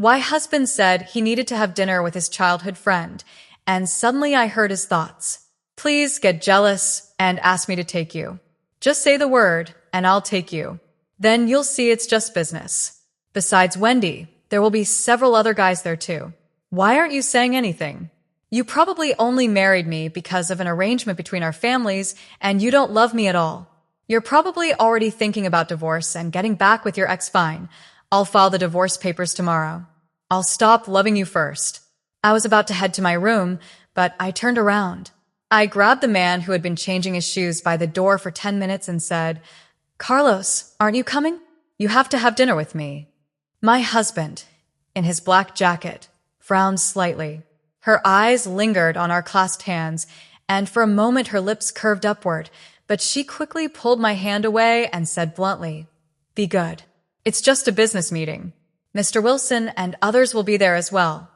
My husband said he needed to have dinner with his childhood friend, and suddenly I heard his thoughts. Please get jealous and ask me to take you. Just say the word, and I'll take you. Then you'll see it's just business. Besides Wendy, there will be several other guys there too. Why aren't you saying anything? You probably only married me because of an arrangement between our families, and you don't love me at all. You're probably already thinking about divorce and getting back with your ex. Fine. I'll file the divorce papers tomorrow. I'll stop loving you first. I was about to head to my room, but I turned around. I grabbed the man who had been changing his shoes by the door for 10 minutes and said, Carlos, aren't you coming? You have to have dinner with me. My husband, in his black jacket, frowned slightly. Her eyes lingered on our clasped hands, and for a moment her lips curved upward, but she quickly pulled my hand away and said bluntly, Be good. It's just a business meeting. Mr. Wilson and others will be there as well.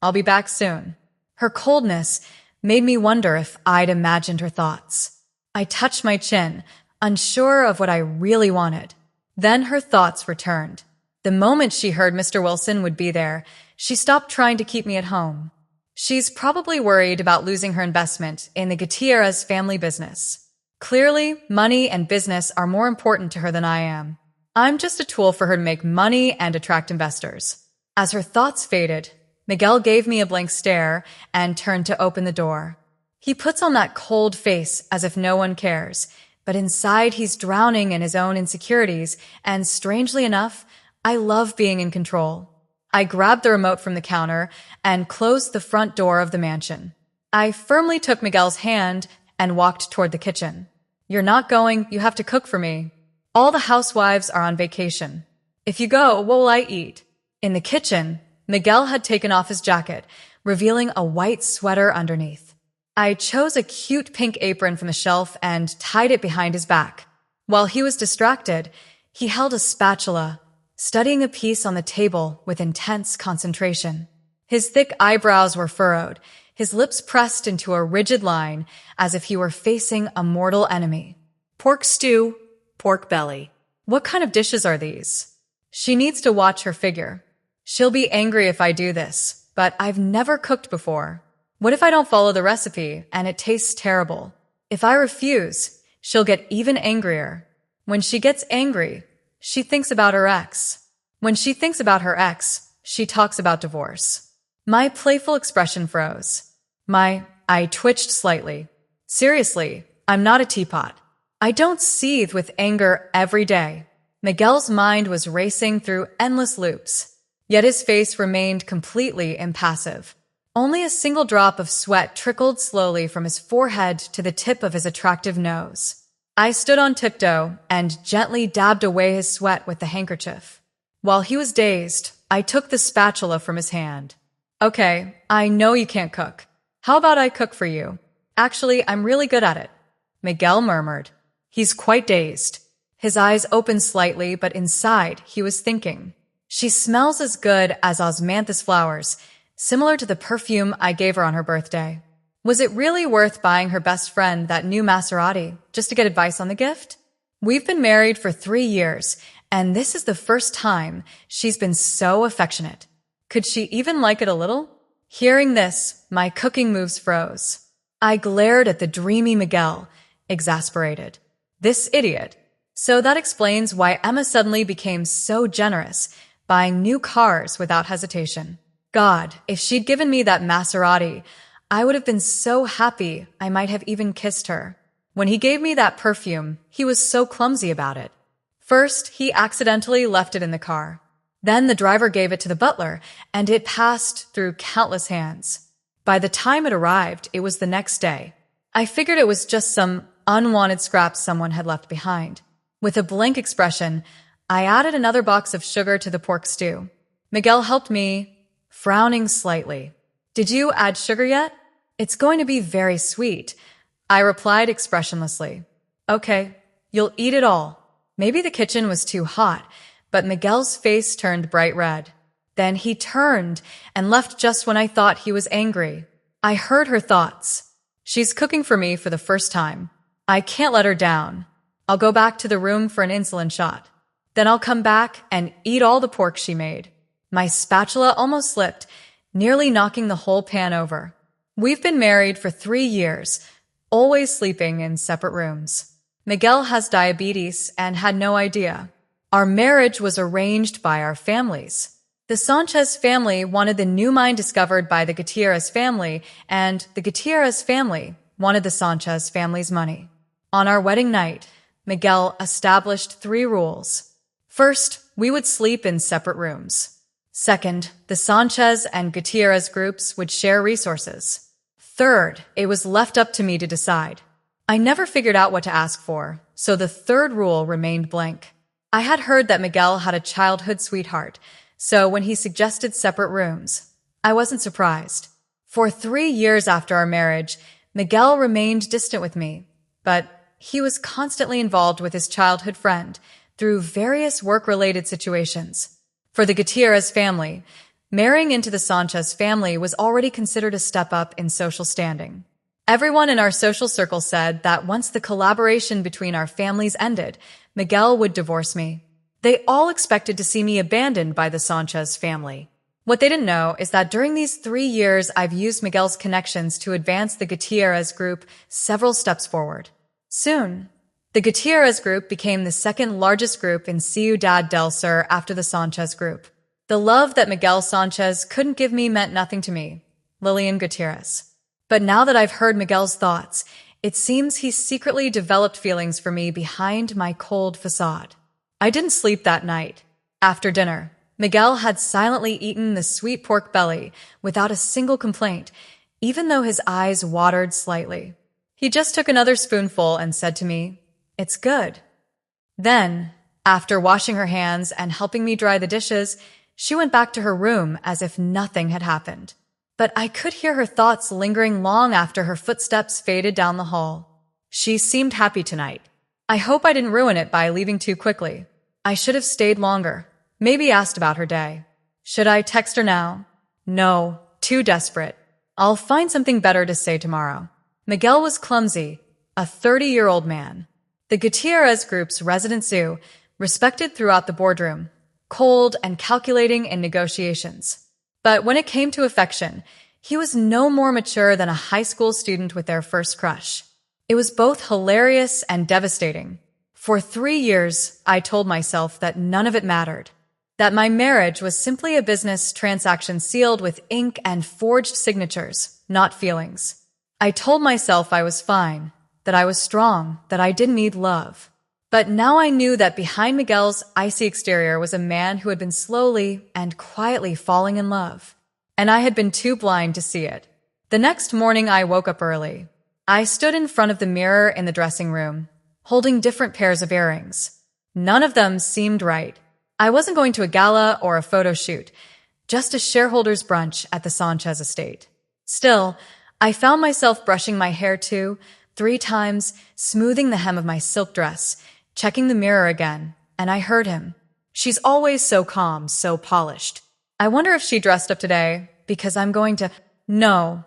I'll be back soon. Her coldness made me wonder if I'd imagined her thoughts. I touched my chin, unsure of what I really wanted. Then her thoughts returned. The moment she heard Mr. Wilson would be there, she stopped trying to keep me at home. She's probably worried about losing her investment in the Gutierrez family business. Clearly, money and business are more important to her than I am. I'm just a tool for her to make money and attract investors. As her thoughts faded, Miguel gave me a blank stare and turned to open the door. He puts on that cold face as if no one cares, but inside he's drowning in his own insecurities, and strangely enough, I love being in control. I grabbed the remote from the counter and closed the front door of the mansion. I firmly took Miguel's hand and walked toward the kitchen. You're not going, you have to cook for me. All the housewives are on vacation. If you go, what will I eat? In the kitchen, Miguel had taken off his jacket, revealing a white sweater underneath. I chose a cute pink apron from the shelf and tied it behind his back. While he was distracted, he held a spatula, studying a piece on the table with intense concentration. His thick eyebrows were furrowed, his lips pressed into a rigid line as if he were facing a mortal enemy. Pork stew, pork belly. What kind of dishes are these? She needs to watch her figure. She'll be angry if I do this, but I've never cooked before. What if I don't follow the recipe and it tastes terrible? If I refuse, she'll get even angrier. When she gets angry, she thinks about her ex. When she thinks about her ex, she talks about divorce. My playful expression froze. I twitched slightly. Seriously, I'm not a teapot. I don't seethe with anger every day. Miguel's mind was racing through endless loops, yet his face remained completely impassive. Only a single drop of sweat trickled slowly from his forehead to the tip of his attractive nose. I stood on tiptoe and gently dabbed away his sweat with the handkerchief. While he was dazed, I took the spatula from his hand. Okay, I know you can't cook. How about I cook for you? Actually, I'm really good at it, Miguel murmured. He's quite dazed. His eyes opened slightly, but inside he was thinking. She smells as good as osmanthus flowers, similar to the perfume I gave her on her birthday. Was it really worth buying her best friend that new Maserati just to get advice on the gift? We've been married for 3 years, and this is the first time she's been so affectionate. Could she even like it a little? Hearing this, my cooking moves froze. I glared at the dreamy Miguel, exasperated. This idiot. So that explains why Emma suddenly became so generous, buying new cars without hesitation. God, if she'd given me that Maserati, I would have been so happy I might have even kissed her. When he gave me that perfume, he was so clumsy about it. First, he accidentally left it in the car. Then the driver gave it to the butler, and it passed through countless hands. By the time it arrived, it was the next day. I figured it was just some unwanted scraps someone had left behind. With a blank expression, I added another box of sugar to the pork stew. Miguel helped me, frowning slightly. Did you add sugar yet? It's going to be very sweet, I replied expressionlessly. Okay, you'll eat it all. Maybe the kitchen was too hot, but Miguel's face turned bright red. Then he turned and left just when I thought he was angry. I heard her thoughts. She's cooking for me for the first time. I can't let her down. I'll go back to the room for an insulin shot. Then I'll come back and eat all the pork she made. My spatula almost slipped, nearly knocking the whole pan over. We've been married for 3 years, always sleeping in separate rooms. Miguel has diabetes and had no idea. Our marriage was arranged by our families. The Sanchez family wanted the new mine discovered by the Gutierrez family, and the Gutierrez family wanted the Sanchez family's money. On our wedding night, Miguel established 3 rules. First, we would sleep in separate rooms. Second, the Sanchez and Gutierrez groups would share resources. Third, it was left up to me to decide. I never figured out what to ask for, so the third rule remained blank. I had heard that Miguel had a childhood sweetheart, so when he suggested separate rooms, I wasn't surprised. For 3 years after our marriage, Miguel remained distant with me, but he was constantly involved with his childhood friend through various work-related situations. For the Gutierrez family, marrying into the Sanchez family was already considered a step up in social standing. Everyone in our social circle said that once the collaboration between our families ended, Miguel would divorce me. They all expected to see me abandoned by the Sanchez family. What they didn't know is that during these 3 years, I've used Miguel's connections to advance the Gutierrez group several steps forward. Soon, the Gutierrez group became the second largest group in Ciudad del Sur after the Sanchez group. The love that Miguel Sanchez couldn't give me meant nothing to me, Lillian Gutierrez. But now that I've heard Miguel's thoughts, it seems he secretly developed feelings for me behind my cold facade. I didn't sleep that night. After dinner, Miguel had silently eaten the sweet pork belly without a single complaint, even though his eyes watered slightly. He just took another spoonful and said to me, "It's good." Then, after washing her hands and helping me dry the dishes, she went back to her room as if nothing had happened. But I could hear her thoughts lingering long after her footsteps faded down the hall. She seemed happy tonight. I hope I didn't ruin it by leaving too quickly. I should have stayed longer, maybe asked about her day. Should I text her now? No, too desperate. I'll find something better to say tomorrow. Miguel was clumsy, a 30-year-old man. The Gutierrez group's resident zoo, respected throughout the boardroom, cold and calculating in negotiations. But when it came to affection, he was no more mature than a high school student with their first crush. It was both hilarious and devastating. For 3 years, I told myself that none of it mattered, that my marriage was simply a business transaction sealed with ink and forged signatures, not feelings. I told myself I was fine, that I was strong, that I didn't need love. But now I knew that behind Miguel's icy exterior was a man who had been slowly and quietly falling in love. And I had been too blind to see it. The next morning I woke up early. I stood in front of the mirror in the dressing room, holding different pairs of earrings. None of them seemed right. I wasn't going to a gala or a photo shoot, just a shareholders' brunch at the Sanchez estate. Still, I found myself brushing my hair 2-3 times, smoothing the hem of my silk dress, checking the mirror again, and I heard him. She's always so calm, so polished. I wonder if she dressed up today, because I'm going to— No,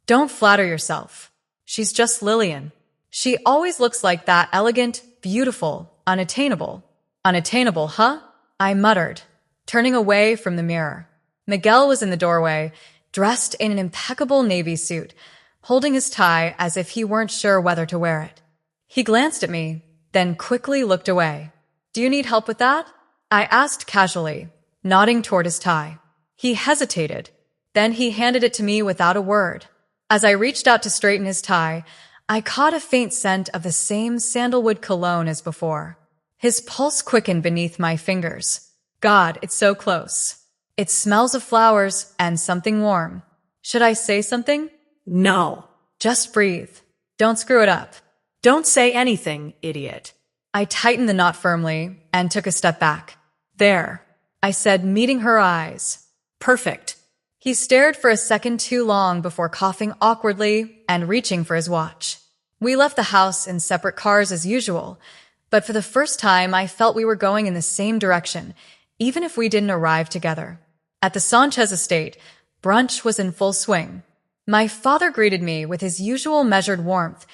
don't flatter yourself. She's just Lillian. She always looks like that, elegant, beautiful, unattainable. Unattainable, huh? I muttered, turning away from the mirror. Miguel was in the doorway, dressed in an impeccable navy suit, holding his tie as if he weren't sure whether to wear it. He glanced at me, then quickly looked away. "Do you need help with that?" I asked casually, nodding toward his tie. He hesitated. Then he handed it to me without a word. As I reached out to straighten his tie, I caught a faint scent of the same sandalwood cologne as before. His pulse quickened beneath my fingers. God, it's so close. It smells of flowers and something warm. Should I say something? No. Just breathe. Don't screw it up. Don't say anything, idiot. I tightened the knot firmly and took a step back. There, I said, meeting her eyes. Perfect. He stared for a second too long before coughing awkwardly and reaching for his watch. We left the house in separate cars as usual, but for the first time I felt we were going in the same direction, even if we didn't arrive together. At the Sanchez estate, brunch was in full swing. My father greeted me with his usual measured warmth,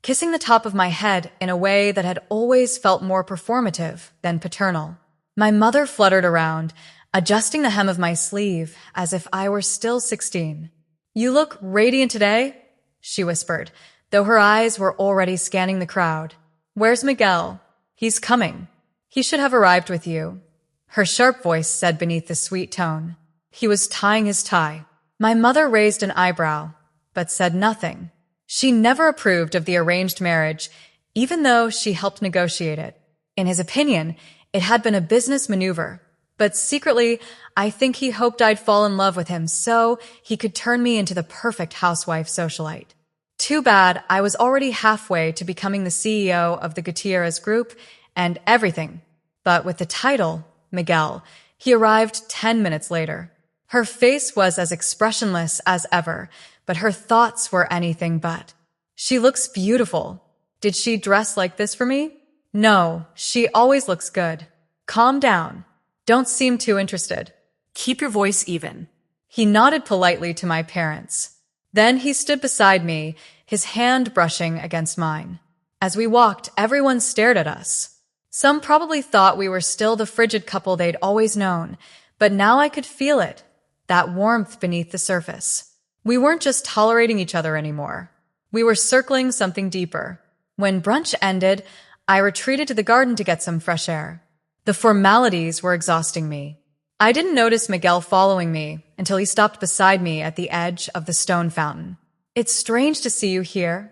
kissing the top of my head in a way that had always felt more performative than paternal. My mother fluttered around, adjusting the hem of my sleeve as if I were still 16. "You look radiant today," she whispered, though her eyes were already scanning the crowd. "Where's Miguel?" "He's coming. He should have arrived with you," her sharp voice said beneath the sweet tone. "He was tying his tie." My mother raised an eyebrow, but said nothing. She never approved of the arranged marriage, even though she helped negotiate it. In his opinion, it had been a business maneuver, but secretly, I think he hoped I'd fall in love with him so he could turn me into the perfect housewife socialite. Too bad I was already halfway to becoming the CEO of the Gutierrez Group and everything. But with the title, Miguel, he arrived 10 minutes later. Her face was as expressionless as ever, but her thoughts were anything but. "She looks beautiful. Did she dress like this for me?" "No, she always looks good." "Calm down. Don't seem too interested." Keep your voice even. He nodded politely to my parents. Then he stood beside me, his hand brushing against mine. As we walked, everyone stared at us. Some probably thought we were still the frigid couple they'd always known, but now I could feel it, that warmth beneath the surface. We weren't just tolerating each other anymore. We were circling something deeper. When brunch ended, I retreated to the garden to get some fresh air. The formalities were exhausting me. I didn't notice Miguel following me until he stopped beside me at the edge of the stone fountain. "It's strange to see you here,"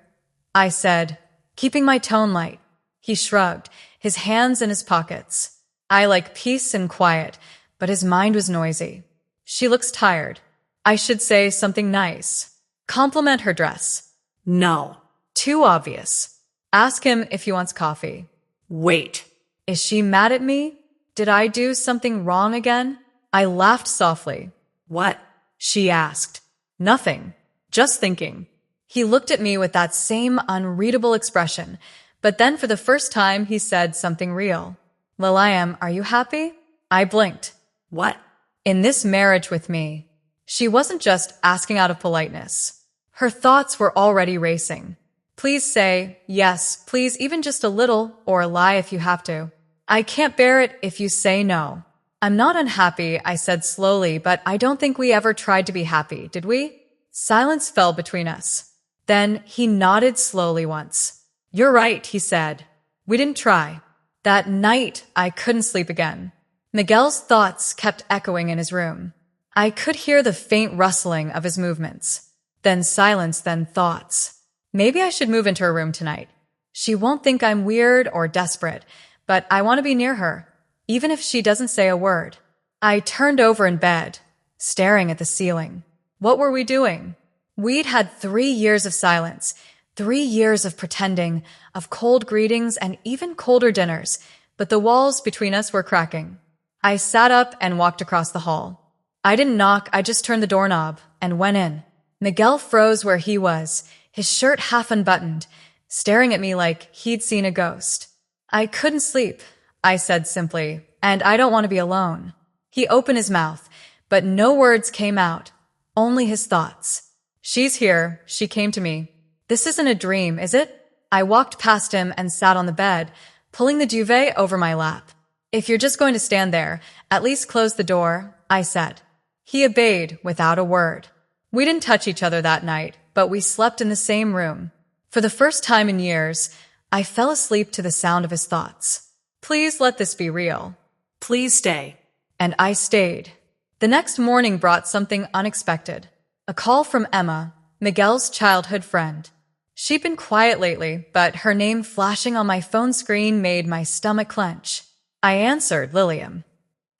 I said, keeping my tone light. He shrugged, his hands in his pockets. "I like peace and quiet, but his mind was noisy." "She looks tired. I should say something nice. Compliment her dress." No. "Too obvious. Ask him if he wants coffee." Wait. "Is she mad at me? Did I do something wrong again?" I laughed softly. What? She asked. "Nothing. Just thinking." He looked at me with that same unreadable expression, but then for the first time he said something real. "Lilayam, are you happy?" I blinked. What? In this marriage with me. She wasn't just asking out of politeness. Her thoughts were already racing. "Please say yes, please, even just a little, or lie if you have to. I can't bear it if you say no." "I'm not unhappy," I said slowly, "but I don't think we ever tried to be happy, did we?" Silence fell between us. Then he nodded slowly once. "You're right," he said. "We didn't try." That night, I couldn't sleep again. Miguel's thoughts kept echoing in his room. I could hear the faint rustling of his movements. Then silence, then thoughts. Maybe I should move into her room tonight. She won't think I'm weird or desperate, but I want to be near her, even if she doesn't say a word. I turned over in bed, staring at the ceiling. What were we doing? We'd had 3 years of silence, 3 years of pretending, of cold greetings and even colder dinners, but the walls between us were cracking. I sat up and walked across the hall. I didn't knock, I just turned the doorknob and went in. Miguel froze where he was, his shirt half unbuttoned, staring at me like he'd seen a ghost. "I couldn't sleep," I said simply, "and I don't want to be alone." He opened his mouth, but no words came out, only his thoughts. "She's here. She came to me. This isn't a dream, is it?" I walked past him and sat on the bed, pulling the duvet over my lap. "If you're just going to stand there, at least close the door," I said. He obeyed without a word. We didn't touch each other that night, but we slept in the same room. For the first time in years, I fell asleep to the sound of his thoughts. "Please let this be real." Please stay. And I stayed. The next morning brought something unexpected. A call from Emma, Miguel's childhood friend. She'd been quiet lately, but her name flashing on my phone screen made my stomach clench. I answered, "Lilayam."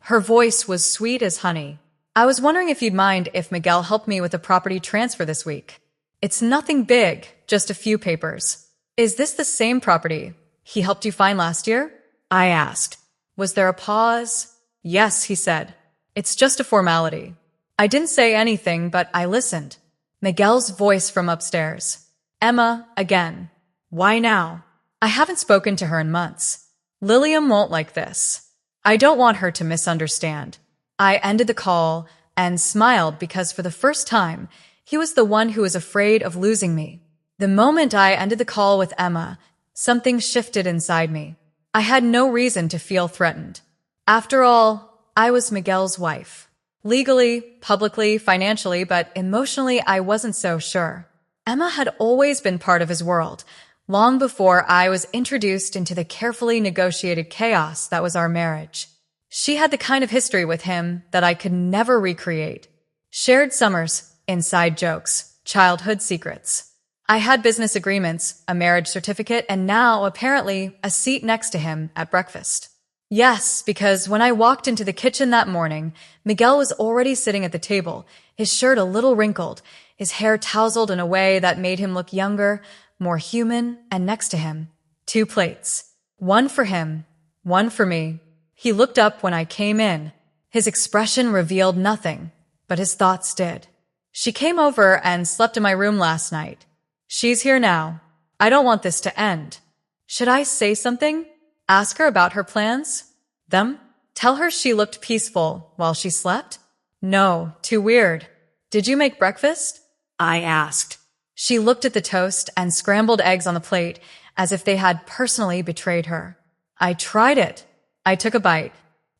Her voice was sweet as honey. "I was wondering if you'd mind if Miguel helped me with a property transfer this week. It's nothing big, just a few papers." "Is this the same property he helped you find last year?" I asked. Was there a pause? "Yes," he said. "It's just a formality." I didn't say anything, but I listened. Miguel's voice from upstairs. "Emma, again. Why now?" I haven't spoken to her in months. "Lilayam won't like this. I don't want her to misunderstand." I ended the call and smiled because for the first time, he was the one who was afraid of losing me. The moment I ended the call with Emma, something shifted inside me. I had no reason to feel threatened. After all, I was Miguel's wife. Legally, publicly, financially, but emotionally, I wasn't so sure. Emma had always been part of his world, long before I was introduced into the carefully negotiated chaos that was our marriage. She had the kind of history with him that I could never recreate. Shared summers, inside jokes, childhood secrets. I had business agreements, a marriage certificate, and now, apparently, a seat next to him at breakfast. Yes, because when I walked into the kitchen that morning, Miguel was already sitting at the table, his shirt a little wrinkled, his hair tousled in a way that made him look younger, more human, and next to him, 2 plates. One for him, one for me. He looked up when I came in. His expression revealed nothing, but his thoughts did. She came over and slept in my room last night. She's here now. I don't want this to end. Should I say something? Ask her about her plans? Them? Tell her she looked peaceful while she slept? No, too weird. Did you make breakfast? I asked. She looked at the toast and scrambled eggs on the plate as if they had personally betrayed her. I tried it. I took a bite.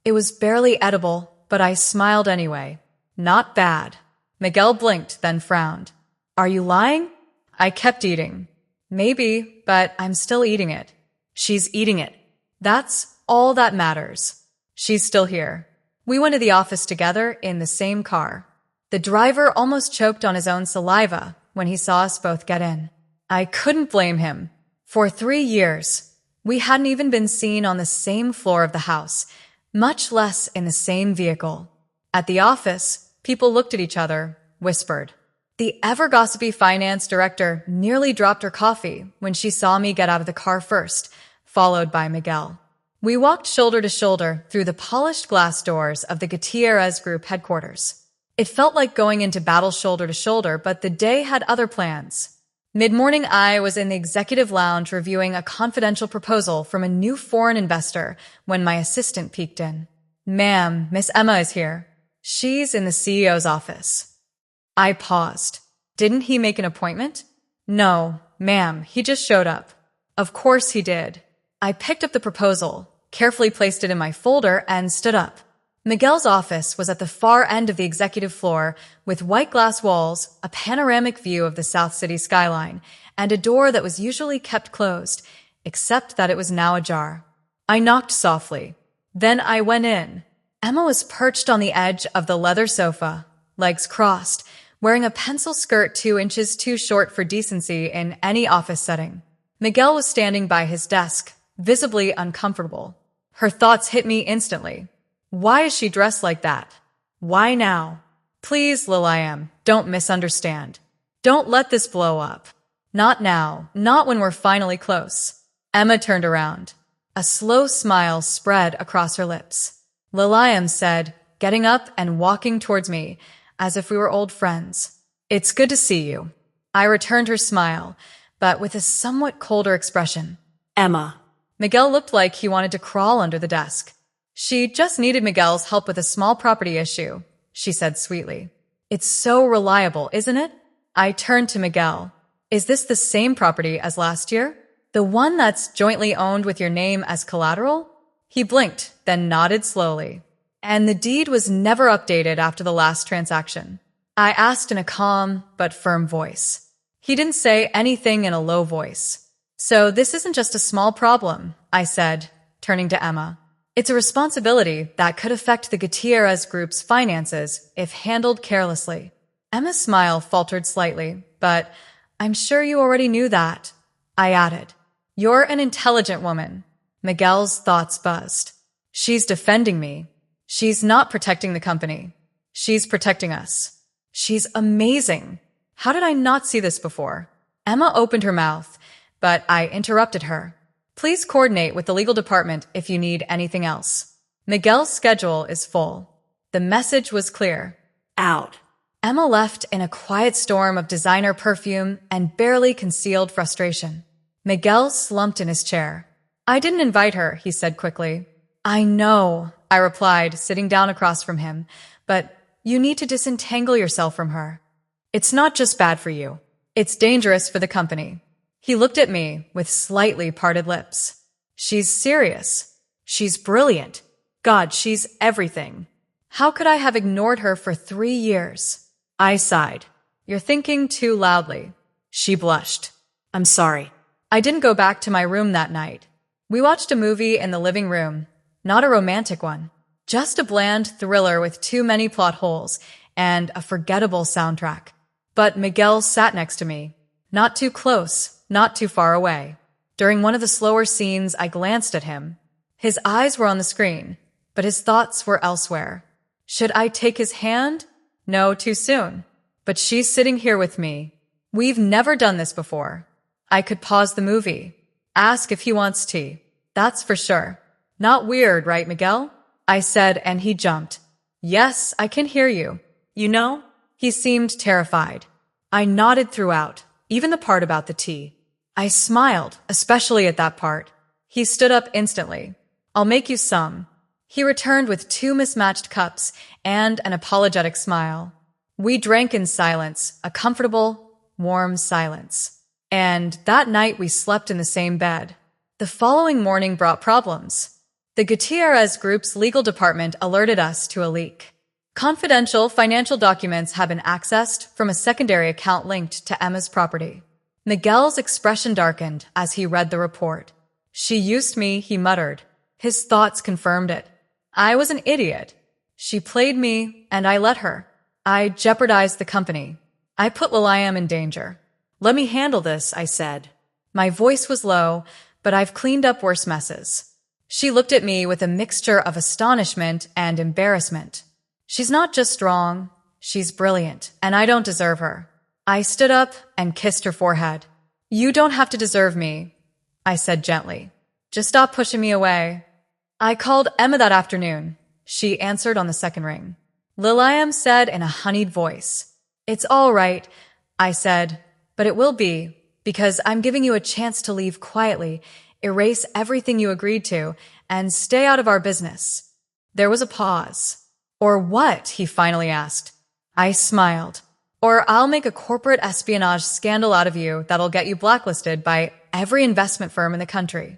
It was barely edible, but I smiled anyway. Not bad. Miguel blinked, then frowned. Are you lying? I kept eating. Maybe, but I'm still eating it. She's eating it. That's all that matters. She's still here. We went to the office together in the same car. The driver almost choked on his own saliva when he saw us both get in. I couldn't blame him. For 3 years, we hadn't even been seen on the same floor of the house, much less in the same vehicle. At the office, people looked at each other, whispered. The ever-gossipy finance director nearly dropped her coffee when she saw me get out of the car first, followed by Miguel. We walked shoulder to shoulder through the polished glass doors of the Gutierrez Group headquarters. It felt like going into battle shoulder to shoulder, but the day had other plans. Mid-morning, I was in the executive lounge reviewing a confidential proposal from a new foreign investor when my assistant peeked in. Ma'am, Miss Emma is here. She's in the CEO's office. I paused. Didn't he make an appointment? No, ma'am, he just showed up. Of course he did. I picked up the proposal, carefully placed it in my folder, and stood up. Miguel's office was at the far end of the executive floor with white glass walls, a panoramic view of the South City skyline, and a door that was usually kept closed, except that it was now ajar. I knocked softly. Then I went in. Emma was perched on the edge of the leather sofa, legs crossed, wearing a pencil skirt 2 inches too short for decency in any office setting. Miguel was standing by his desk, visibly uncomfortable. Her thoughts hit me instantly. Why is she dressed like that? Why now? Please, Lil.I.Am, don't misunderstand. Don't let this blow up. Not now, not when we're finally close. Emma turned around. A slow smile spread across her lips. Lil.I.Am said, getting up and walking towards me, as if we were old friends. It's good to see you. I returned her smile, but with a somewhat colder expression. Emma. Miguel looked like he wanted to crawl under the desk. She just needed Miguel's help with a small property issue, she said sweetly. It's so reliable, isn't it? I turned to Miguel. Is this the same property as last year? The one that's jointly owned with your name as collateral? He blinked, then nodded slowly. And the deed was never updated after the last transaction. I asked in a calm but firm voice. He didn't say anything in a low voice. So this isn't just a small problem, I said, turning to Emma. It's a responsibility that could affect the Gutierrez Group's finances if handled carelessly. Emma's smile faltered slightly, but I'm sure you already knew that. I added, you're an intelligent woman. Miguel's thoughts buzzed. She's defending me. She's not protecting the company. She's protecting us. She's amazing. How did I not see this before? Emma opened her mouth, but I interrupted her. Please coordinate with the legal department if you need anything else. Miguel's schedule is full. The message was clear. Out. Emma left in a quiet storm of designer perfume and barely concealed frustration. Miguel slumped in his chair. I didn't invite her, he said quickly. I know, I replied, sitting down across from him, but you need to disentangle yourself from her. It's not just bad for you. It's dangerous for the company. He looked at me with slightly parted lips. She's serious. She's brilliant. God, she's everything. How could I have ignored her for 3 years? I sighed. You're thinking too loudly. She blushed. I'm sorry. I didn't go back to my room that night. We watched a movie in the living room, not a romantic one, just a bland thriller with too many plot holes and a forgettable soundtrack. But Miguel sat next to me, not too close, not too far away. During one of the slower scenes, I glanced at him. His eyes were on the screen, but his thoughts were elsewhere. Should I take his hand? No, too soon. But she's sitting here with me. We've never done this before. I could pause the movie, ask if he wants tea. That's for sure. Not weird, right, Miguel? I said, and he jumped. Yes, I can hear you. You know? He seemed terrified. I nodded throughout, even the part about the tea. I smiled, especially at that part. He stood up instantly. I'll make you some. He returned with 2 mismatched cups and an apologetic smile. We drank in silence, a comfortable, warm silence. And that night we slept in the same bed. The following morning brought problems. The Gutierrez Group's legal department alerted us to a leak. Confidential financial documents had been accessed from a secondary account linked to Emma's property. Miguel's expression darkened as he read the report. She used me, he muttered. His thoughts confirmed it. I was an idiot. She played me, and I let her. I jeopardized the company. I put Lilayam in danger. Let me handle this, I said. My voice was low, but I've cleaned up worse messes. She looked at me with a mixture of astonishment and embarrassment. She's not just strong, she's brilliant, and I don't deserve her. I stood up and kissed her forehead. You don't have to deserve me, I said gently. Just stop pushing me away. I called Emma that afternoon. She answered on the second ring. Lilayam said in a honeyed voice. It's all right, I said, but it will be, because I'm giving you a chance to leave quietly, erase everything you agreed to, and stay out of our business. There was a pause. Or what? He finally asked. I smiled. Or I'll make a corporate espionage scandal out of you that'll get you blacklisted by every investment firm in the country.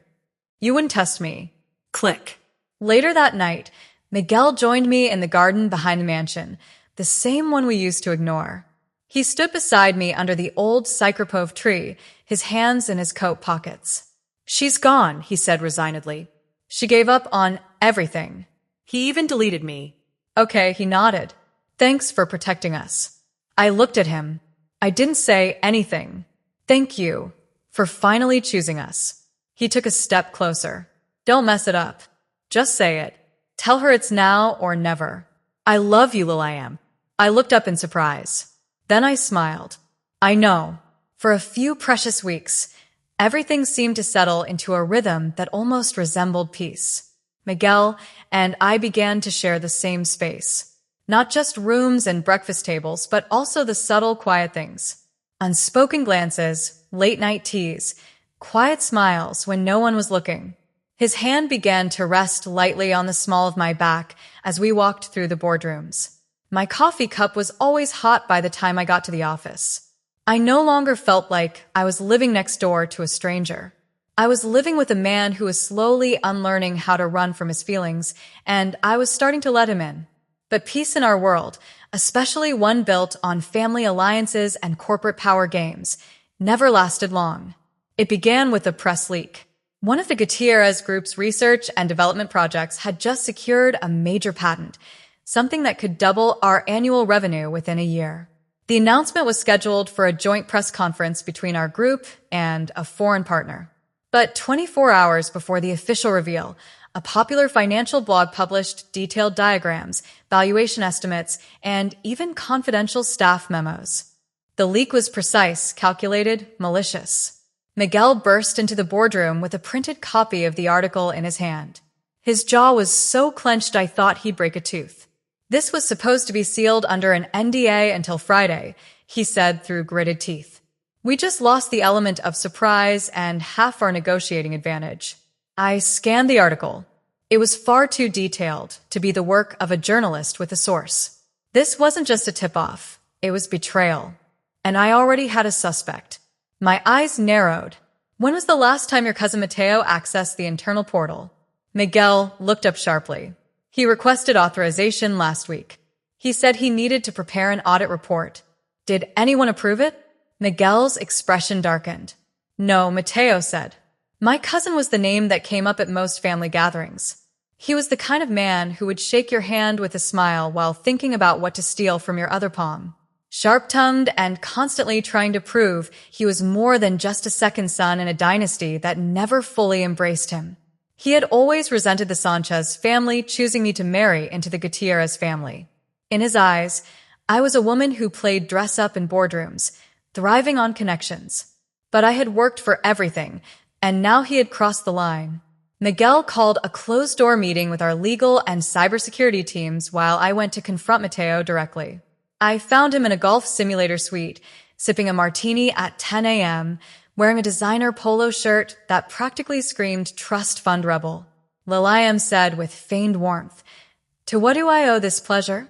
You wouldn't test me. Click. Later that night, Miguel joined me in the garden behind the mansion, the same one we used to ignore. He stood beside me under the old Psychropov tree, his hands in his coat pockets. She's gone, he said resignedly. She gave up on everything. He even deleted me. Okay, he nodded. Thanks for protecting us. I looked at him. I didn't say anything. Thank you for finally choosing us. He took a step closer. Don't mess it up. Just say it. Tell her it's now or never. I love you, Lilayam. I looked up in surprise. Then I smiled. I know. For a few precious weeks, everything seemed to settle into a rhythm that almost resembled peace. Miguel and I began to share the same space. Not just rooms and breakfast tables, but also the subtle, quiet things. Unspoken glances, late-night teas, quiet smiles when no one was looking. His hand began to rest lightly on the small of my back as we walked through the boardrooms. My coffee cup was always hot by the time I got to the office. I no longer felt like I was living next door to a stranger. I was living with a man who was slowly unlearning how to run from his feelings, and I was starting to let him in. But peace in our world, especially one built on family alliances and corporate power games, never lasted long. It began with a press leak. One of the Gutierrez Group's research and development projects had just secured a major patent, something that could double our annual revenue within a year. The announcement was scheduled for a joint press conference between our group and a foreign partner. But 24 hours before the official reveal, a popular financial blog published detailed diagrams, valuation estimates, and even confidential staff memos. The leak was precise, calculated, malicious. Miguel burst into the boardroom with a printed copy of the article in his hand. His jaw was so clenched I thought he'd break a tooth. This was supposed to be sealed under an NDA until Friday, he said through gritted teeth. We just lost the element of surprise and half our negotiating advantage. I scanned the article. It was far too detailed to be the work of a journalist with a source. This wasn't just a tip-off. It was betrayal. And I already had a suspect. My eyes narrowed. When was the last time your cousin Mateo accessed the internal portal? Miguel looked up sharply. He requested authorization last week. He said he needed to prepare an audit report. Did anyone approve it? Miguel's expression darkened. No, Mateo said. My cousin was the name that came up at most family gatherings. He was the kind of man who would shake your hand with a smile while thinking about what to steal from your other palm. Sharp-tongued and constantly trying to prove he was more than just a second son in a dynasty that never fully embraced him. He had always resented the Sanchez family choosing me to marry into the Gutierrez family. In his eyes, I was a woman who played dress-up in boardrooms, thriving on connections. But I had worked for everything, and now he had crossed the line. Miguel called a closed-door meeting with our legal and cybersecurity teams while I went to confront Mateo directly. I found him in a golf simulator suite, sipping a martini at 10 a.m., wearing a designer polo shirt that practically screamed Trust Fund Rebel. Lilayam said with feigned warmth, "To what do I owe this pleasure?"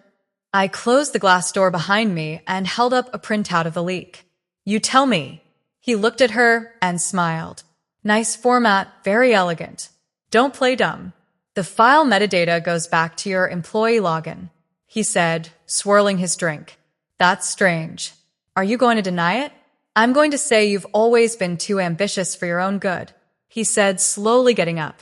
I closed the glass door behind me and held up a printout of the leak. "You tell me." He looked at her and smiled. "Nice format, very elegant. Don't play dumb. The file metadata goes back to your employee login," he said, swirling his drink. "That's strange. Are you going to deny it?" "I'm going to say you've always been too ambitious for your own good," he said, slowly getting up.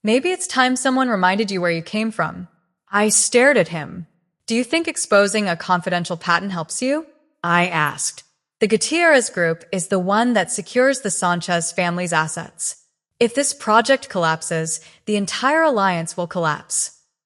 "Maybe it's time someone reminded you where you came from." I stared at him. "Do you think exposing a confidential patent helps you?" I asked. "The Gutierrez Group is the one that secures the Sanchez family's assets. If this project collapses, the entire alliance will collapse."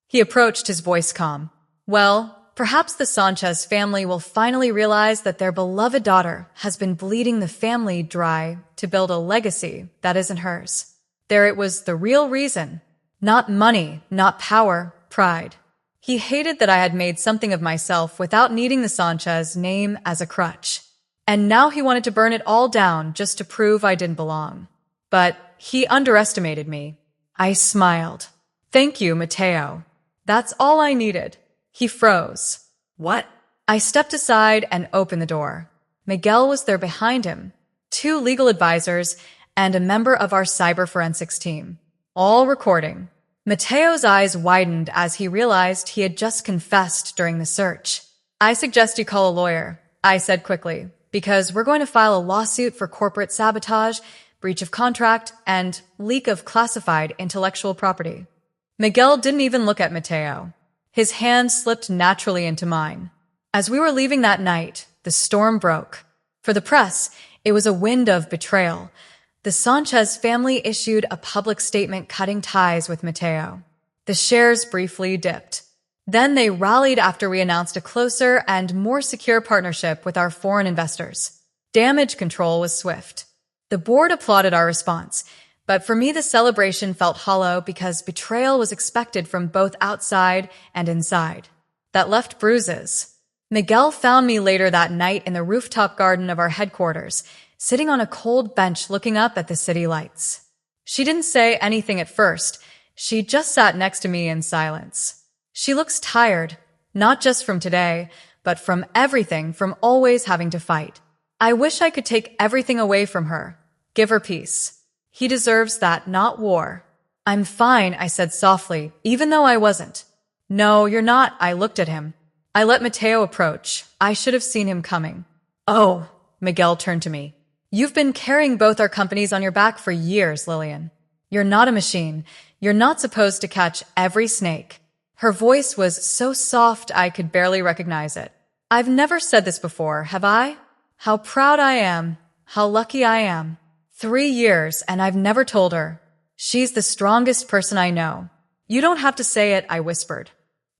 He approached, his voice calm. "Well, perhaps the Sanchez family will finally realize that their beloved daughter has been bleeding the family dry to build a legacy that isn't hers. There it was, the real reason. Not money, not power, pride." He hated that I had made something of myself without needing the Sanchez name as a crutch. And now he wanted to burn it all down just to prove I didn't belong. But he underestimated me. I smiled. "Thank you, Mateo. That's all I needed." He froze. What? I stepped aside and opened the door. Miguel was there behind him, 2 legal advisors, and a member of our cyber forensics team, all recording. Mateo's eyes widened as he realized he had just confessed during the search. "I suggest you call a lawyer," I said quickly, "because we're going to file a lawsuit for corporate sabotage, breach of contract, and leak of classified intellectual property." Miguel didn't even look at Mateo. His hand slipped naturally into mine. As we were leaving that night, the storm broke. For the press, it was a wind of betrayal. The Sanchez family issued a public statement cutting ties with Mateo. The shares briefly dipped. Then they rallied after we announced a closer and more secure partnership with our foreign investors. Damage control was swift. The board applauded our response, but for me the celebration felt hollow because betrayal was expected from both outside and inside. That left bruises. Miguel found me later that night in the rooftop garden of our headquarters, sitting on a cold bench looking up at the city lights. She didn't say anything at first. She just sat next to me in silence. She looks tired, not just from today, but from everything, from always having to fight. I wish I could take everything away from her, give her peace. He deserves that, not war. "I'm fine," I said softly, even though I wasn't. "No, you're not," I looked at him. I let Mateo approach. I should have seen him coming. "Oh," Miguel turned to me. "You've been carrying both our companies on your back for years, Lillian. You're not a machine. You're not supposed to catch every snake." Her voice was so soft I could barely recognize it. I've never said this before, have I? How proud I am. How lucky I am. 3 years, and I've never told her. She's the strongest person I know. "You don't have to say it," I whispered.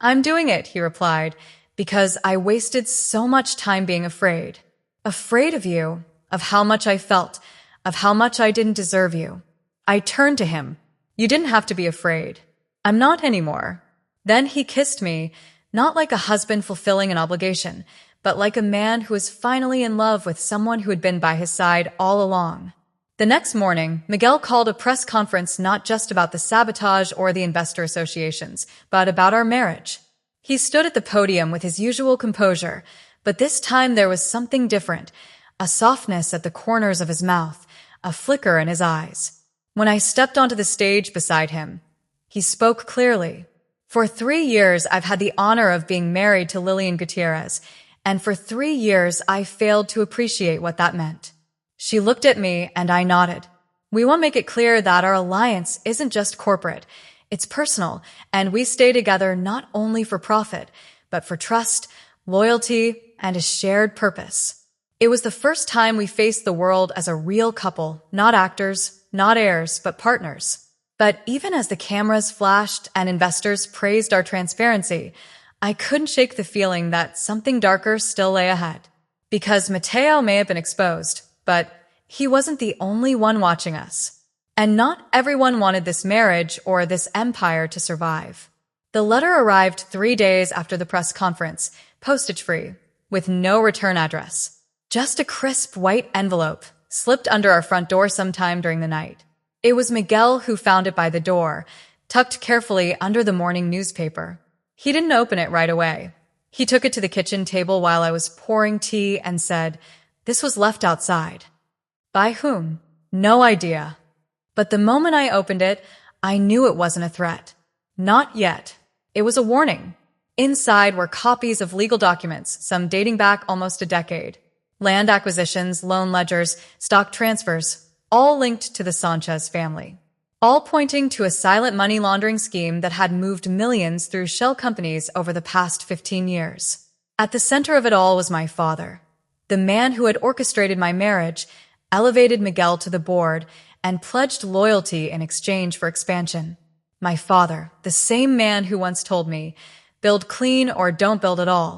"I'm doing it," he replied, "because I wasted so much time being afraid. Afraid of you, of how much I felt, of how much I didn't deserve you." I turned to him. "You didn't have to be afraid. I'm not anymore." Then he kissed me, not like a husband fulfilling an obligation, but like a man who was finally in love with someone who had been by his side all along. The next morning, Miguel called a press conference not just about the sabotage or the investor associations, but about our marriage. He stood at the podium with his usual composure, but this time there was something different, a softness at the corners of his mouth, a flicker in his eyes. When I stepped onto the stage beside him, he spoke clearly. For 3 years, I've had the honor of being married to Lillian Gutierrez, and for 3 years, I failed to appreciate what that meant. She looked at me, and I nodded. We want to make it clear that our alliance isn't just corporate. It's personal, and we stay together not only for profit, but for trust, loyalty, and a shared purpose. It was the first time we faced the world as a real couple, not actors, not heirs, but partners. But even as the cameras flashed and investors praised our transparency, I couldn't shake the feeling that something darker still lay ahead. Because Mateo may have been exposed, but he wasn't the only one watching us. And not everyone wanted this marriage or this empire to survive. The letter arrived 3 days after the press conference, postage-free, with no return address. Just a crisp white envelope, slipped under our front door sometime during the night. It was Miguel who found it by the door, tucked carefully under the morning newspaper. He didn't open it right away. He took it to the kitchen table while I was pouring tea and said, "This was left outside." By whom? No idea. But the moment I opened it, I knew it wasn't a threat. Not yet. It was a warning. Inside were copies of legal documents, some dating back almost a decade. Land acquisitions, loan ledgers, stock transfers, all linked to the Sanchez family. All pointing to a silent money laundering scheme that had moved millions through shell companies over the past 15 years. At the center of it all was my father, the man who had orchestrated my marriage, elevated Miguel to the board, and pledged loyalty in exchange for expansion. My father, the same man who once told me, "Build clean or don't build at all."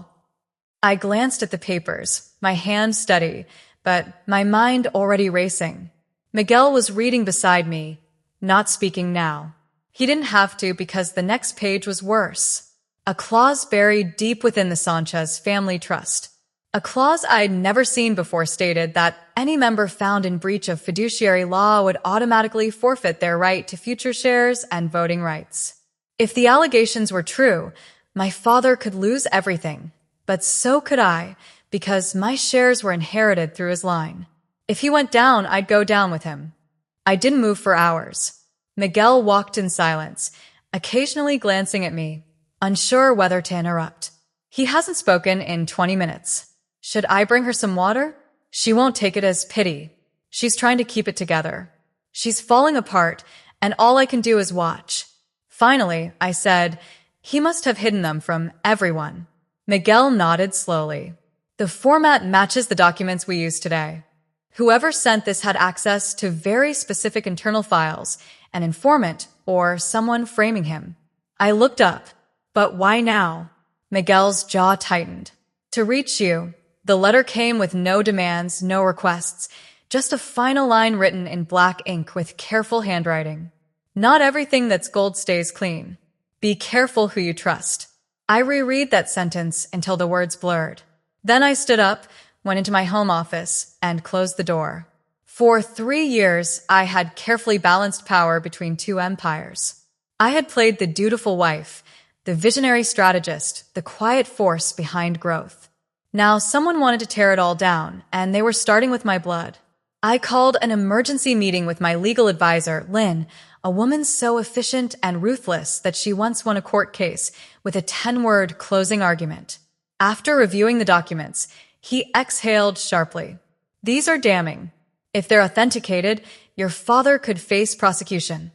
I glanced at the papers, my hand steady, but my mind already racing. Miguel was reading beside me, not speaking now. He didn't have to because the next page was worse. A clause buried deep within the Sanchez family trust. A clause I'd never seen before stated that any member found in breach of fiduciary law would automatically forfeit their right to future shares and voting rights. If the allegations were true, my father could lose everything, but so could I, because my shares were inherited through his line. If he went down, I'd go down with him. I didn't move for hours. Miguel walked in silence, occasionally glancing at me, unsure whether to interrupt. He hasn't spoken in 20 minutes. Should I bring her some water? She won't take it as pity. She's trying to keep it together. She's falling apart, and all I can do is watch. Finally, I said, "He must have hidden them from everyone." Miguel nodded slowly. "The format matches the documents we use today. Whoever sent this had access to very specific internal files, an informant or someone framing him." I looked up. "But why now?" Miguel's jaw tightened. "To reach you." The letter came with no demands, no requests, just a final line written in black ink with careful handwriting. "Not everything that's gold stays clean. Be careful who you trust." I reread that sentence until the words blurred. Then I stood up, went into my home office, and closed the door. For 3 years, I had carefully balanced power between two empires. I had played the dutiful wife, the visionary strategist, the quiet force behind growth. Now someone wanted to tear it all down, and they were starting with my blood. I called an emergency meeting with my legal advisor, Lynn, a woman so efficient and ruthless that she once won a court case with a 10-word closing argument. After reviewing the documents, he exhaled sharply. "These are damning. If they're authenticated, your father could face prosecution."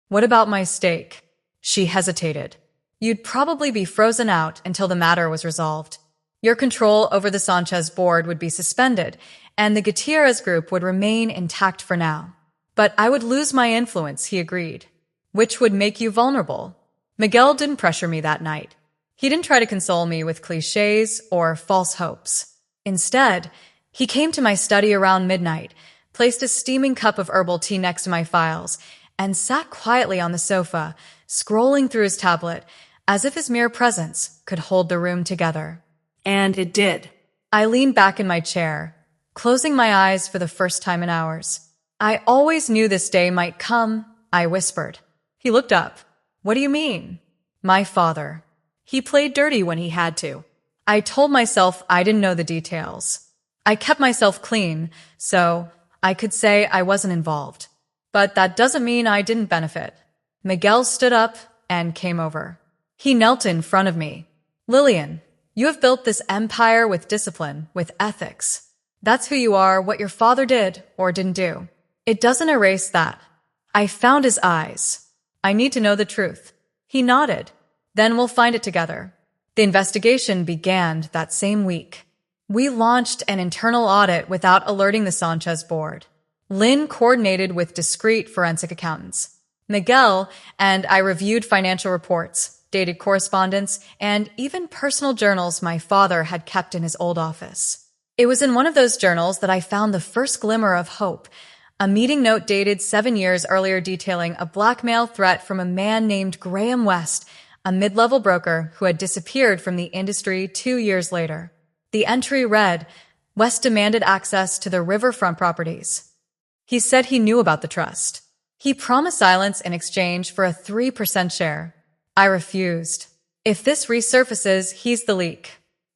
"What about my stake?" She hesitated. "You'd probably be frozen out until the matter was resolved. Your control over the Sanchez board would be suspended, and the Gutierrez group would remain intact for now. But I would lose my influence," he agreed, "which would make you vulnerable." Miguel didn't pressure me that night. He didn't try to console me with cliches or false hopes. Instead, he came to my study around midnight, placed a steaming cup of herbal tea next to my files, and sat quietly on the sofa, scrolling through his tablet, as if his mere presence could hold the room together. And it did. I leaned back in my chair, closing my eyes for the first time in hours. "I always knew this day might come," I whispered. He looked up. "What do you mean?" "My father. He played dirty when he had to." I told myself I didn't know the details. I kept myself clean, so I could say I wasn't involved. But that doesn't mean I didn't benefit. Miguel stood up and came over. He knelt in front of me. Lillian, you have built this empire with discipline, with ethics. That's who you are, what your father did or didn't do. It doesn't erase that. I found his eyes. I need to know the truth. He nodded. Then we'll find it together. The investigation began that same week. We launched an internal audit without alerting the Sanchez board. Lynn coordinated with discreet forensic accountants. Miguel and I reviewed financial reports, dated correspondence, and even personal journals my father had kept in his old office. It was in one of those journals that I found the first glimmer of hope, a meeting note dated 7 years earlier detailing a blackmail threat from a man named Graham West, a mid-level broker who had disappeared from the industry 2 years later. The entry read, West demanded access to the riverfront properties. He said he knew about the trust. He promised silence in exchange for a 3% share. I refused. If this resurfaces, he's the leak.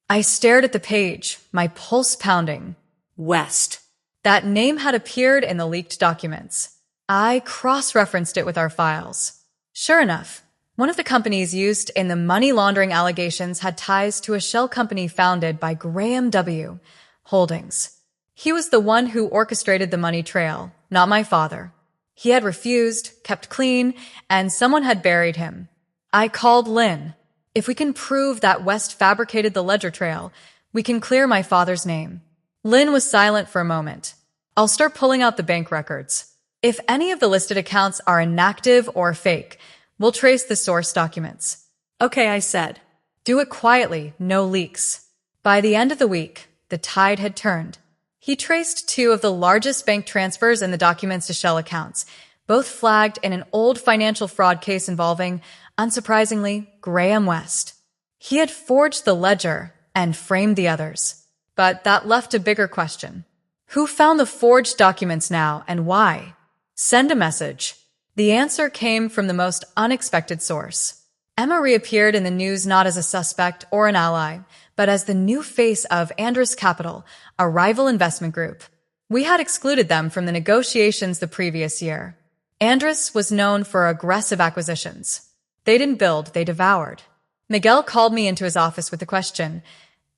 I stared at the page, my pulse pounding. West. That name had appeared in the leaked documents. I cross-referenced it with our files. Sure enough, one of the companies used in the money laundering allegations had ties to a shell company founded by Graham W. Holdings. He was the one who orchestrated the money trail, not my father. He had refused, kept clean, and someone had buried him. I called Lynn. If we can prove that West fabricated the ledger trail, we can clear my father's name. Lynn was silent for a moment. I'll start pulling out the bank records. If any of the listed accounts are inactive or fake, we'll trace the source documents. Okay, I said. Do it quietly, no leaks. By the end of the week, the tide had turned. He traced 2 of the largest bank transfers in the documents to shell accounts, both flagged in an old financial fraud case involving, unsurprisingly, Graham West. He had forged the ledger and framed the others. But that left a bigger question. Who found the forged documents now and why? Send a message. The answer came from the most unexpected source. Emma reappeared in the news not as a suspect or an ally, but as the new face of Andrus Capital, a rival investment group. We had excluded them from the negotiations the previous year. Andrus was known for aggressive acquisitions. They didn't build, they devoured. Miguel called me into his office with the question,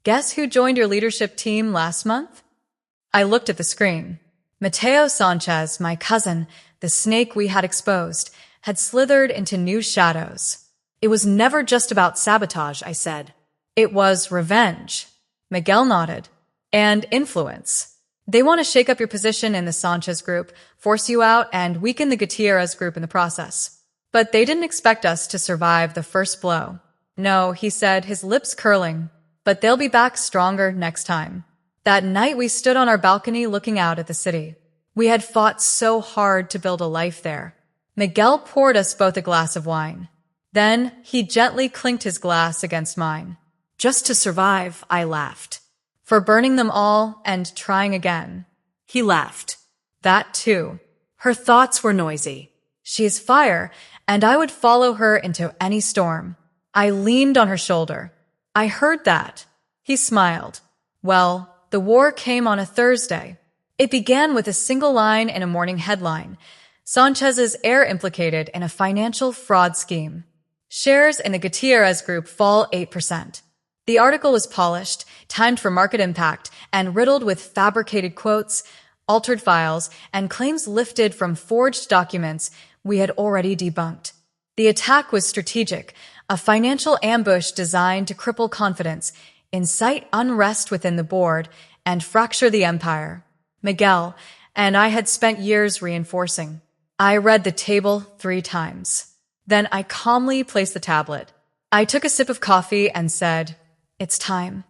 "Guess who joined your leadership team last month?" I looked at the screen. Mateo Sanchez, my cousin, the snake we had exposed, had slithered into new shadows. It was never just about sabotage, I said. It was revenge. Miguel nodded. And influence. They want to shake up your position in the Sanchez group, force you out, and weaken the Gutierrez group in the process. But they didn't expect us to survive the first blow. No, he said, his lips curling. But they'll be back stronger next time. That night we stood on our balcony looking out at the city. We had fought so hard to build a life there. Miguel poured us both a glass of wine. Then he gently clinked his glass against mine. Just to survive, I laughed. For burning them all and trying again. He laughed. That too. Her thoughts were noisy. She is fire, and I would follow her into any storm. I leaned on her shoulder. I heard that. He smiled. Well, the war came on a Thursday. It began with a single line in a morning headline. Sanchez's heir implicated in a financial fraud scheme. Shares in the Gutierrez Group fall 8%. The article was polished, timed for market impact, and riddled with fabricated quotes, altered files, and claims lifted from forged documents we had already debunked. The attack was strategic, a financial ambush designed to cripple confidence, incite unrest within the board, and fracture the empire. Miguel and I had spent years reinforcing. I read the table 3 times. Then I calmly placed the tablet. I took a sip of coffee and said, "It's time."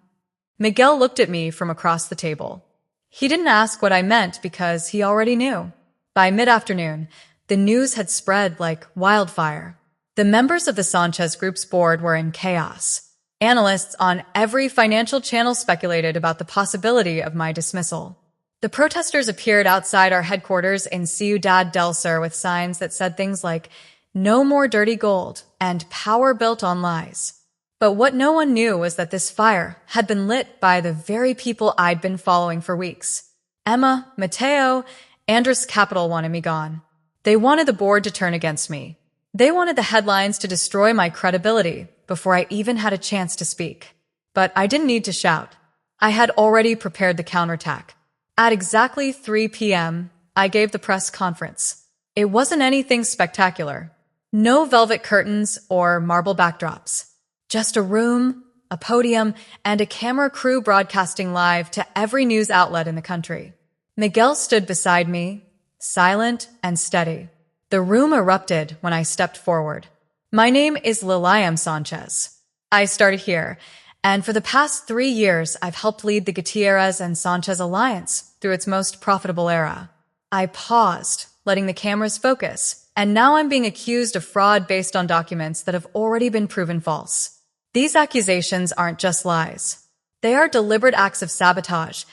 Miguel looked at me from across the table. He didn't ask what I meant because he already knew. By mid-afternoon, the news had spread like wildfire. The members of the Sanchez Group's board were in chaos. Analysts on every financial channel speculated about the possibility of my dismissal. The protesters appeared outside our headquarters in Ciudad del Sur with signs that said things like, "No more dirty gold," and "Power built on lies." But what no one knew was that this fire had been lit by the very people I'd been following for weeks. Emma, Mateo, Andrus Capital wanted me gone. They wanted the board to turn against me. They wanted the headlines to destroy my credibility, before I even had a chance to speak. But I didn't need to shout. I had already prepared the counterattack. At exactly 3 p.m., I gave the press conference. It wasn't anything spectacular. No velvet curtains or marble backdrops. Just a room, a podium, and a camera crew broadcasting live to every news outlet in the country. Miguel stood beside me, silent and steady. The room erupted when I stepped forward. My name is Lilian Sanchez. I started here, and for the past 3 years, I've helped lead the Gutierrez and Sanchez alliance through its most profitable era. I paused, letting the cameras focus, and now I'm being accused of fraud based on documents that have already been proven false. These accusations aren't just lies. They are deliberate acts of sabotage,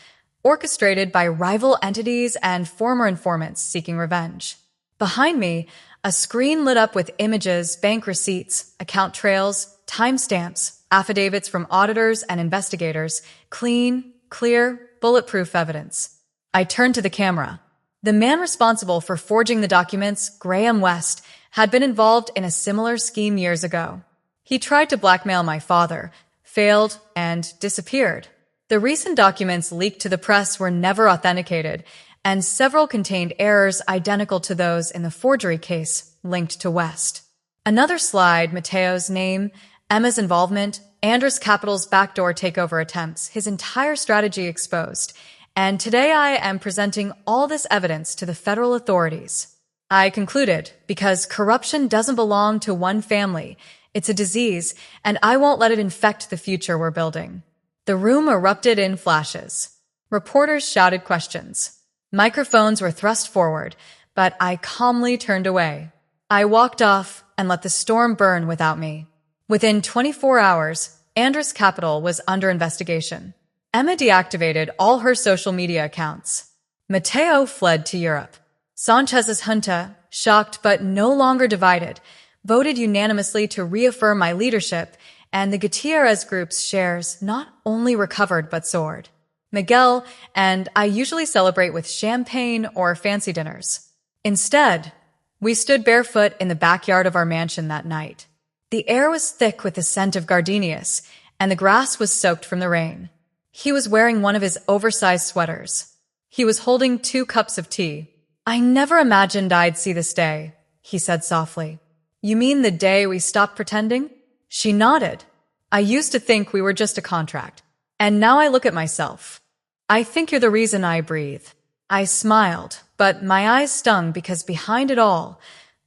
orchestrated by rival entities and former informants seeking revenge. Behind me, a screen lit up with images, bank receipts, account trails, timestamps, affidavits from auditors and investigators, clean, clear, bulletproof evidence. I turned to the camera. The man responsible for forging the documents, Graham West, had been involved in a similar scheme years ago. He tried to blackmail my father, failed, and disappeared. The recent documents leaked to the press were never authenticated, and several contained errors identical to those in the forgery case linked to West. Another slide, Mateo's name, Emma's involvement, Andrus Capital's backdoor takeover attempts, his entire strategy exposed. And today I am presenting all this evidence to the federal authorities. I concluded, because corruption doesn't belong to one family, it's a disease, and I won't let it infect the future we're building. The room erupted in flashes. Reporters shouted questions. Microphones were thrust forward, but I calmly turned away. I walked off and let the storm burn without me. Within 24 hours, Andrus Capital was under investigation. Emma deactivated all her social media accounts. Mateo fled to Europe. Sanchez's junta, shocked but no longer divided, voted unanimously to reaffirm my leadership, and the Gutierrez Group's shares not only recovered but soared. Miguel and I usually celebrate with champagne or fancy dinners. Instead, we stood barefoot in the backyard of our mansion that night. The air was thick with the scent of gardenias, and the grass was soaked from the rain. He was wearing one of his oversized sweaters. He was holding 2 cups of tea. "I never imagined I'd see this day," he said softly. "You mean the day we stopped pretending?" She nodded. "I used to think we were just a contract, and now I look at myself. I think you're the reason I breathe." I smiled, but my eyes stung because behind it all,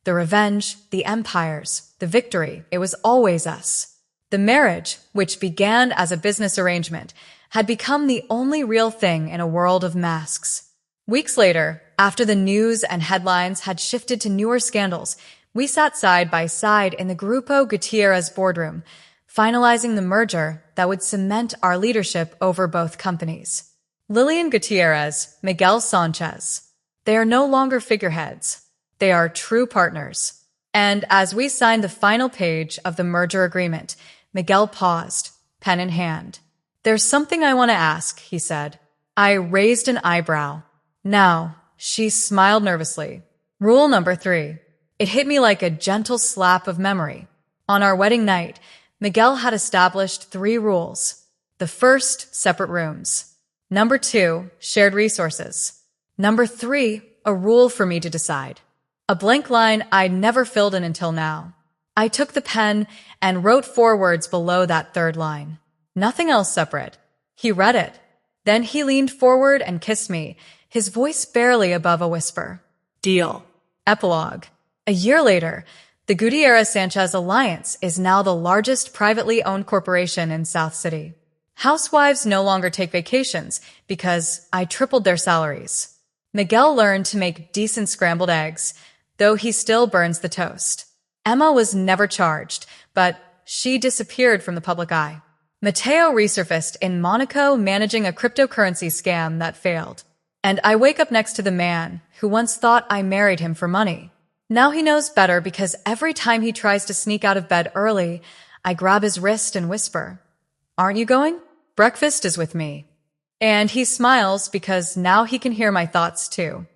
the revenge, the empires, the victory, it was always us. The marriage, which began as a business arrangement, had become the only real thing in a world of masks. Weeks later, after the news and headlines had shifted to newer scandals, we sat side by side in the Grupo Gutierrez boardroom, finalizing the merger that would cement our leadership over both companies. Lilian Gutierrez, Miguel Sanchez. They are no longer figureheads. They are true partners. And as we signed the final page of the merger agreement, Miguel paused, pen in hand. "There's something I want to ask," he said. I raised an eyebrow. "Now," she smiled nervously. "Rule number 3. It hit me like a gentle slap of memory. On our wedding night, Miguel had established 3 rules. The first, separate rooms. Number 2, shared resources. Number 3, a rule for me to decide. A blank line I'd never filled in until now. I took the pen and wrote 4 words below that 3rd line. Nothing else separate. He read it. Then he leaned forward and kissed me, his voice barely above a whisper. Deal. Epilogue. A year later, the Gutierrez-Sanchez Alliance is now the largest privately owned corporation in South City. Housewives no longer take vacations because I tripled their salaries. Miguel learned to make decent scrambled eggs, though he still burns the toast. Emma was never charged, but she disappeared from the public eye. Mateo resurfaced in Monaco managing a cryptocurrency scam that failed. And I wake up next to the man who once thought I married him for money. Now he knows better because every time he tries to sneak out of bed early, I grab his wrist and whisper, "Aren't you going? Breakfast is with me." And he smiles because now he can hear my thoughts too.